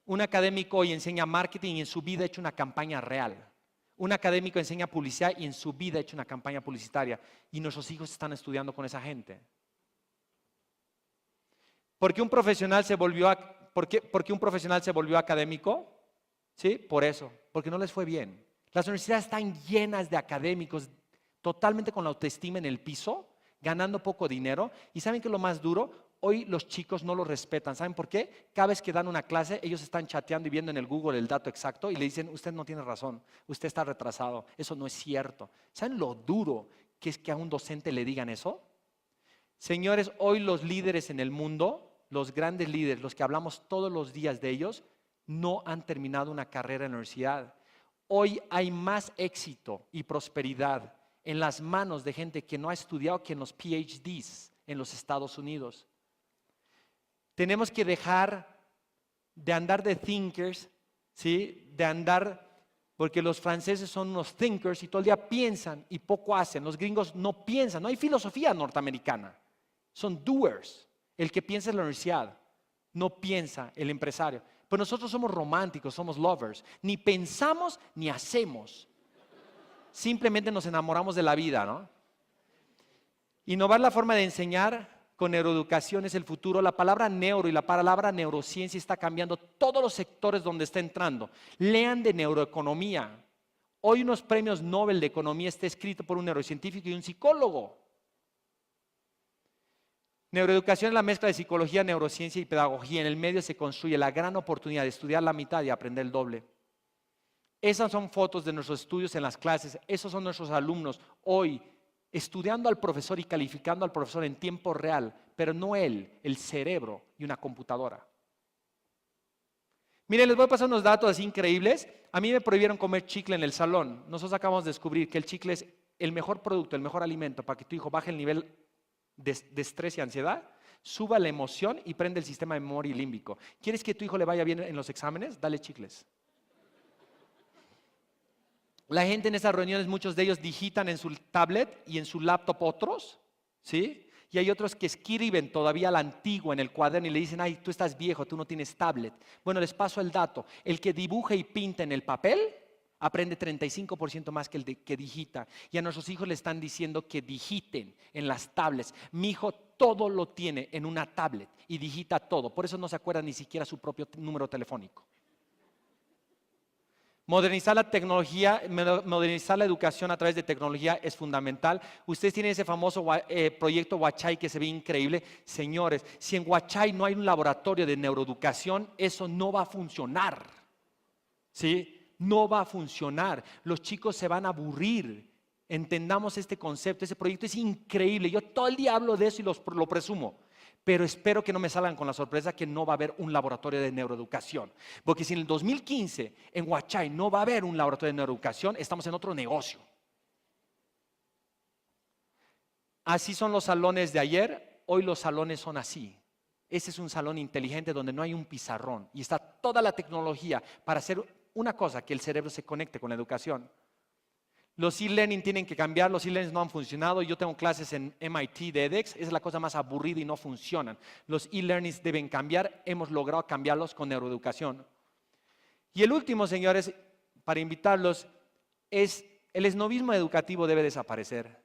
Speaker 3: Un académico hoy enseña marketing y en su vida ha hecho una campaña real. Un académico enseña publicidad y en su vida ha hecho una campaña publicitaria. Y nuestros hijos están estudiando con esa gente. ¿Por qué un profesional se volvió académico? ¿Sí? Por eso, porque no les fue bien. Las universidades están llenas de académicos totalmente con la autoestima en el piso, ganando poco dinero. ¿Y saben qué es lo más duro? Hoy los chicos no lo respetan. ¿Saben por qué? Cada vez que dan una clase, ellos están chateando y viendo en el Google el dato exacto y le dicen, usted no tiene razón, usted está retrasado, eso no es cierto. ¿Saben lo duro que es que a un docente le digan eso? Señores, hoy los líderes en el mundo, los grandes líderes, los que hablamos todos los días de ellos, no han terminado una carrera en la universidad. Hoy hay más éxito y prosperidad en las manos de gente que no ha estudiado que en los PhDs en los Estados Unidos. Tenemos que dejar de andar de thinkers, ¿sí? De andar, porque los franceses son unos thinkers y todo el día piensan y poco hacen. Los gringos no piensan, no hay filosofía norteamericana. Son doers. El que piensa en la universidad, no piensa el empresario. Pero nosotros somos románticos, somos lovers. Ni pensamos ni hacemos. Simplemente nos enamoramos de la vida, ¿no? Innovar la forma de enseñar con neuroeducación es el futuro. La palabra neuro y la palabra neurociencia está cambiando todos los sectores donde está entrando. Lean de neuroeconomía. Hoy unos premios Nobel de economía está escrito por un neurocientífico y un psicólogo. Neuroeducación es la mezcla de psicología, neurociencia y pedagogía. En el medio se construye la gran oportunidad de estudiar la mitad y aprender el doble. Esas son fotos de nuestros estudios en las clases. Esos son nuestros alumnos hoy estudiando al profesor y calificando al profesor en tiempo real, pero no él, el cerebro y una computadora. Miren, les voy a pasar unos datos así increíbles. A mí me prohibieron comer chicle en el salón. Nosotros acabamos de descubrir que el chicle es el mejor producto, el mejor alimento para que tu hijo baje el nivel de estrés y ansiedad, suba la emoción y prende el sistema de memoria límbico. ¿Quieres que tu hijo le vaya bien en los exámenes? Dale chicles. La gente en esas reuniones, muchos de ellos digitan en su tablet y en su laptop otros, ¿sí? Y hay otros que escriben todavía a la antigua en el cuaderno y le dicen, ay, tú estás viejo, tú no tienes tablet. Bueno, les paso el dato. El que dibuja y pinta en el papel aprende 35% más que el que digita. Y a nuestros hijos le están diciendo que digiten en las tablets. Mi hijo todo lo tiene en una tablet y digita todo. Por eso no se acuerda ni siquiera su propio número telefónico. Modernizar la tecnología, modernizar la educación a través de tecnología es fundamental. Ustedes tienen ese famoso proyecto Huachay que se ve increíble. Señores, si en Huachay no hay un laboratorio de neuroeducación, eso no va a funcionar. ¿Sí? No va a funcionar. Los chicos se van a aburrir. Entendamos este concepto, ese proyecto es increíble. Yo todo el día hablo de eso y lo presumo. Pero espero que no me salgan con la sorpresa que no va a haber un laboratorio de neuroeducación. Porque si en el 2015 en Huachay no va a haber un laboratorio de neuroeducación, estamos en otro negocio. Así son los salones de ayer, hoy los salones son así. Ese es un salón inteligente donde no hay un pizarrón y está toda la tecnología para hacer una cosa, que el cerebro se conecte con la educación. Los e-learning tienen que cambiar, los e-learning no han funcionado. Yo tengo clases en MIT de edX, es la cosa más aburrida y no funcionan. Los e-learnings deben cambiar, hemos logrado cambiarlos con neuroeducación. Y el último, señores, para invitarlos, es el esnovismo educativo debe desaparecer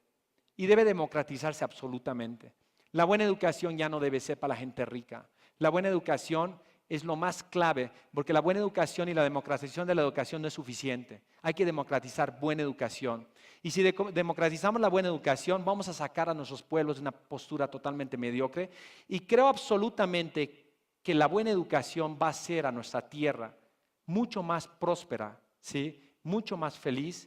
Speaker 3: y debe democratizarse absolutamente. La buena educación ya no debe ser para la gente rica. La buena educación es lo más clave, porque la buena educación y la democratización de la educación no es suficiente. Hay que democratizar buena educación. Y si democratizamos la buena educación, vamos a sacar a nuestros pueblos de una postura totalmente mediocre. Y creo absolutamente que la buena educación va a hacer a nuestra tierra mucho más próspera, ¿sí? Mucho más feliz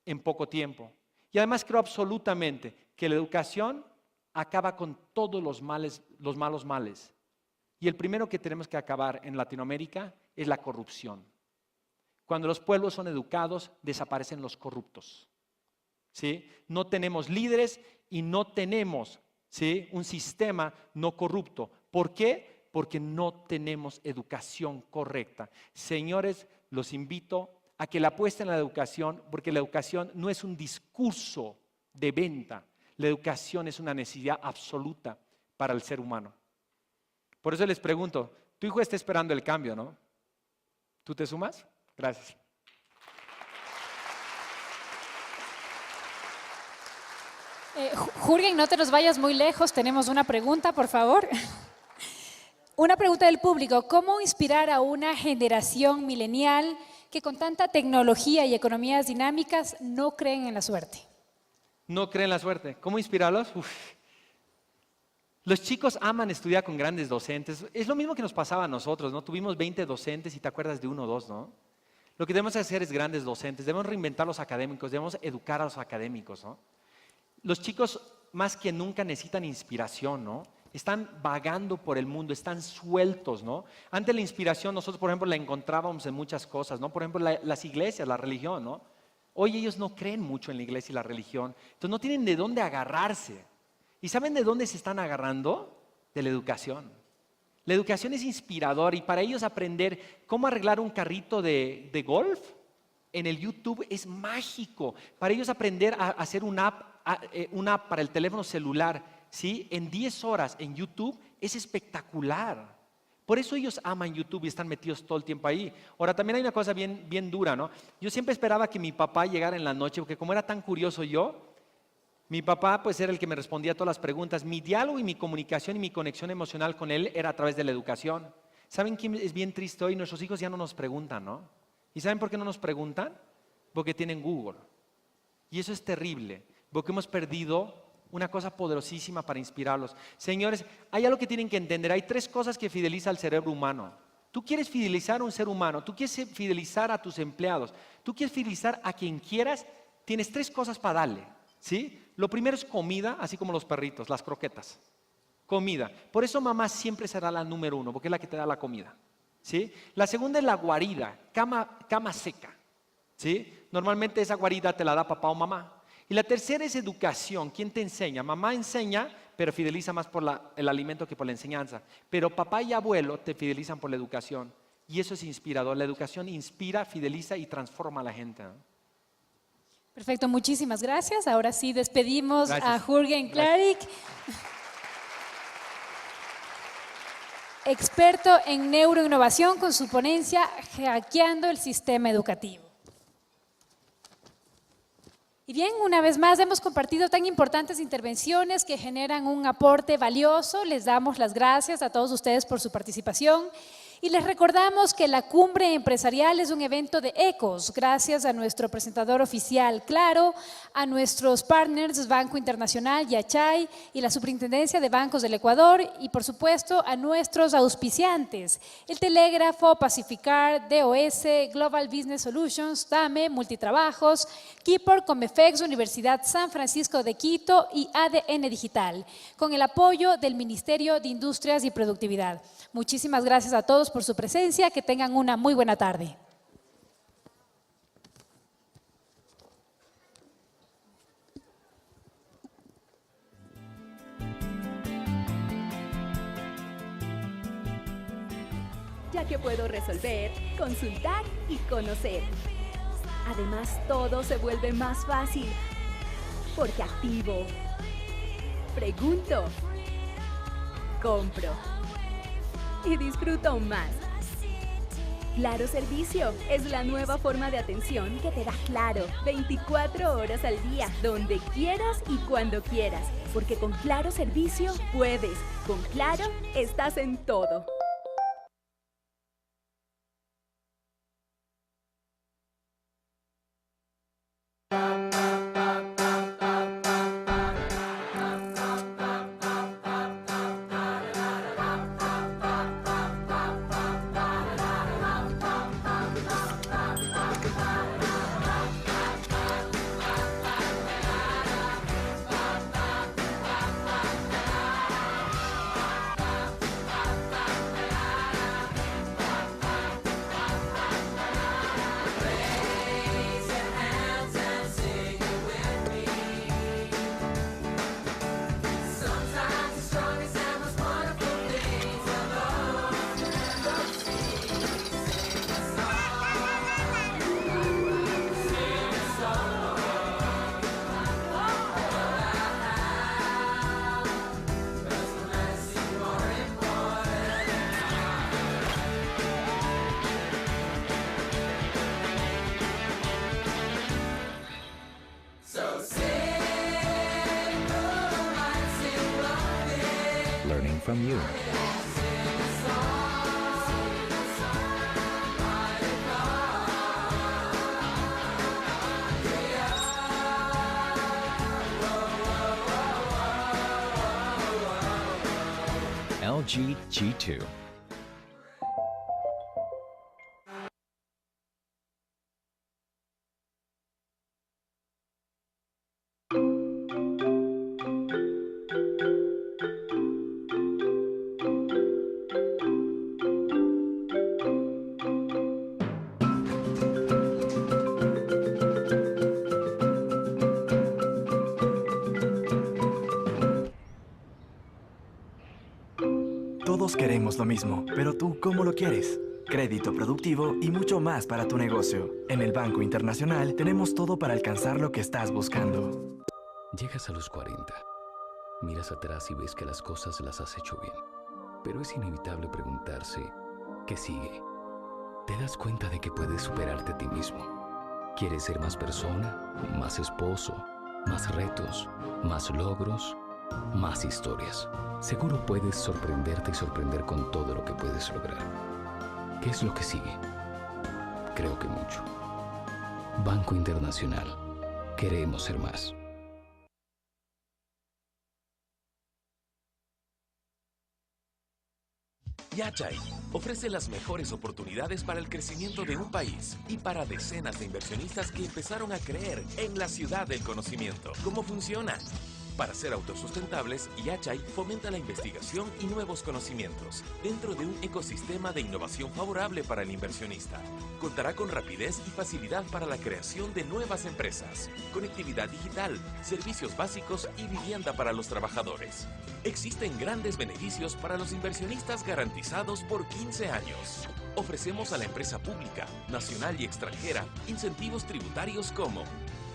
Speaker 3: en poco tiempo. Y además creo absolutamente que la educación acaba con todos los malos males. Y el primero que tenemos que acabar en Latinoamérica es la corrupción. Cuando los pueblos son educados, desaparecen los corruptos. ¿Sí? No tenemos líderes y no tenemos, ¿sí?, un sistema no corrupto. ¿Por qué? Porque no tenemos educación correcta. Señores, los invito a que la apuesten en la educación, porque la educación no es un discurso de venta. La educación es una necesidad absoluta para el ser humano. Por eso les pregunto, tu hijo está esperando el cambio, ¿no? ¿Tú te sumas? Gracias.
Speaker 2: Jürgen, no te nos vayas muy lejos, tenemos una pregunta, por favor. Una pregunta del público, ¿cómo inspirar a una generación milenial que con tanta tecnología y economías dinámicas no creen en la suerte?
Speaker 3: No creen en la suerte. ¿Cómo inspirarlos? Los chicos aman estudiar con grandes docentes. Es lo mismo que nos pasaba a nosotros, ¿no? Tuvimos 20 docentes y te acuerdas de uno o dos, ¿no? Lo que debemos hacer es grandes docentes. Debemos reinventar a los académicos, debemos educar a los académicos, ¿no? Los chicos más que nunca necesitan inspiración, ¿no? Están vagando por el mundo, están sueltos, ¿no? Antes la inspiración nosotros, por ejemplo, la encontrábamos en muchas cosas, ¿no? Por ejemplo, las iglesias, la religión, ¿no? Hoy ellos no creen mucho en la iglesia y la religión, entonces no tienen de dónde agarrarse. ¿Y saben de dónde se están agarrando? De la educación. La educación es inspiradora y para ellos aprender cómo arreglar un carrito de golf en el YouTube es mágico. Para ellos aprender a hacer una app para el teléfono celular, ¿sí? En 10 horas en YouTube es espectacular. Por eso ellos aman YouTube y están metidos todo el tiempo ahí. Ahora, también hay una cosa bien dura, ¿no? Yo siempre esperaba que mi papá llegara en la noche, porque como era tan curioso yo, mi papá pues era el que me respondía a todas las preguntas. Mi diálogo y mi comunicación y mi conexión emocional con él era a través de la educación. ¿Saben qué es bien triste hoy? Nuestros hijos ya no nos preguntan, ¿no? ¿Y saben por qué no nos preguntan? Porque tienen Google. Y eso es terrible, porque hemos perdido una cosa poderosísima para inspirarlos. Señores, hay algo que tienen que entender. Hay 3 cosas que fidelizan al cerebro humano. Tú quieres fidelizar a un ser humano, tú quieres fidelizar a tus empleados, tú quieres fidelizar a quien quieras, tienes 3 cosas para darle, ¿sí? Lo primero es comida, así como los perritos, las croquetas. Comida. Por eso mamá siempre será la número 1, porque es la que te da la comida, ¿sí? La segunda es la guarida, cama seca, ¿sí? Normalmente esa guarida te la da papá o mamá. Y la tercera es educación. ¿Quién te enseña? Mamá enseña, pero fideliza más por el alimento que por la enseñanza. Pero papá y abuelo te fidelizan por la educación. Y eso es inspirador. La educación inspira, fideliza y transforma a la gente, ¿no?
Speaker 2: Perfecto, muchísimas gracias. Ahora sí despedimos
Speaker 3: Gracias.
Speaker 2: a Jürgen Klarik, experto en neuroinnovación con su ponencia Hackeando el Sistema Educativo. Y bien, una vez más hemos compartido tan importantes intervenciones que generan un aporte valioso. Les damos las gracias a todos ustedes por su participación. Y les recordamos que la Cumbre Empresarial es un evento de ecos, gracias a nuestro presentador oficial, Claro, a nuestros partners Banco Internacional, Yachay y la Superintendencia de Bancos del Ecuador y, por supuesto, a nuestros auspiciantes, el Telégrafo, Pacificar, DOS, Global Business Solutions, DAME, Multitrabajos, Keyport, Comefex, Universidad San Francisco de Quito y ADN Digital, con el apoyo del Ministerio de Industrias y Productividad. Muchísimas gracias a todos por su presencia, que tengan una muy buena tarde.
Speaker 4: Ya que puedo resolver, consultar y conocer. Además, todo se vuelve más fácil, porque activo, pregunto, compro y disfruto aún más. Claro Servicio es la nueva forma de atención que te da Claro 24 horas al día, donde quieras y cuando quieras. Porque con Claro Servicio puedes. Con Claro estás en todo.
Speaker 5: from you. LG G2.
Speaker 6: Todos queremos lo mismo, pero tú, ¿cómo lo quieres? Crédito productivo y mucho más para tu negocio. En el Banco Internacional tenemos todo para alcanzar lo que estás buscando.
Speaker 7: Llegas a los 40. Miras atrás y ves que las cosas las has hecho bien. Pero es inevitable preguntarse, ¿qué sigue? Te das cuenta de que puedes superarte a ti mismo. ¿Quieres ser más persona, más esposo, más retos, más logros, más historias? Seguro puedes sorprenderte y sorprender con todo lo que puedes lograr. ¿Qué es lo que sigue? Creo que mucho. Banco Internacional. Queremos ser más.
Speaker 8: Yachay ofrece las mejores oportunidades para el crecimiento de un país y para decenas de inversionistas que empezaron a creer en la ciudad del conocimiento. ¿Cómo funciona? Para ser autosustentables, Yachay fomenta la investigación y nuevos conocimientos dentro de un ecosistema de innovación favorable para el inversionista. Contará con rapidez y facilidad para la creación de nuevas empresas, conectividad digital, servicios básicos y vivienda para los trabajadores. Existen grandes beneficios para los inversionistas garantizados por 15 años. Ofrecemos a la empresa pública, nacional y extranjera incentivos tributarios como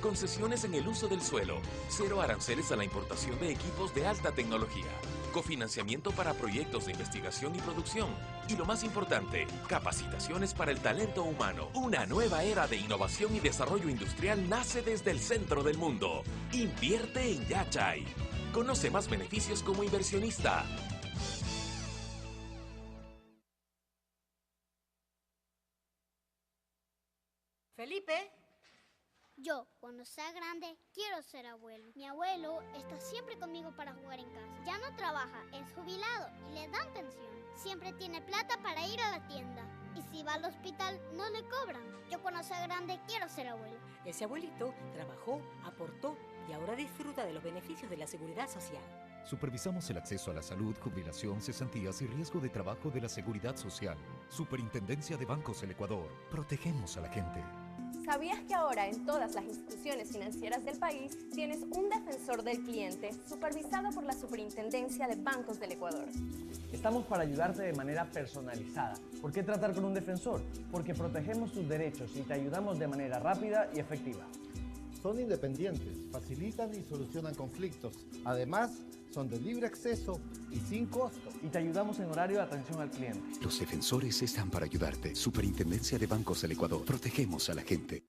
Speaker 8: concesiones en el uso del suelo, 0 aranceles a la importación de equipos de alta tecnología, cofinanciamiento para proyectos de investigación y producción y, lo más importante, capacitaciones para el talento humano. Una nueva era de innovación y desarrollo industrial nace desde el centro del mundo. Invierte en Yachay. Conoce más beneficios como inversionista.
Speaker 9: Felipe.
Speaker 10: Yo, cuando sea grande, quiero ser abuelo. Mi abuelo está siempre conmigo para jugar en casa. Ya no trabaja, es jubilado y le dan pensión. Siempre tiene plata para ir a la tienda. Y si va al hospital, no le cobran. Yo, cuando sea grande, quiero ser abuelo.
Speaker 9: Ese abuelito trabajó, aportó y ahora disfruta de los beneficios de la seguridad social.
Speaker 11: Supervisamos el acceso a la salud, jubilación, cesantías y riesgo de trabajo de la Seguridad Social. Superintendencia de Bancos del Ecuador. Protegemos a la gente.
Speaker 12: ¿Sabías que ahora en todas las instituciones financieras del país tienes un defensor del cliente supervisado por la Superintendencia de Bancos del Ecuador?
Speaker 13: Estamos para ayudarte de manera personalizada. ¿Por qué tratar con un defensor? Porque protegemos tus derechos y te ayudamos de manera rápida y efectiva.
Speaker 14: Son independientes, facilitan y solucionan conflictos. Además, son de libre acceso y sin costo.
Speaker 13: Y te ayudamos en horario de atención al cliente.
Speaker 15: Los defensores están para ayudarte. Superintendencia de Bancos del Ecuador. Protegemos a la gente.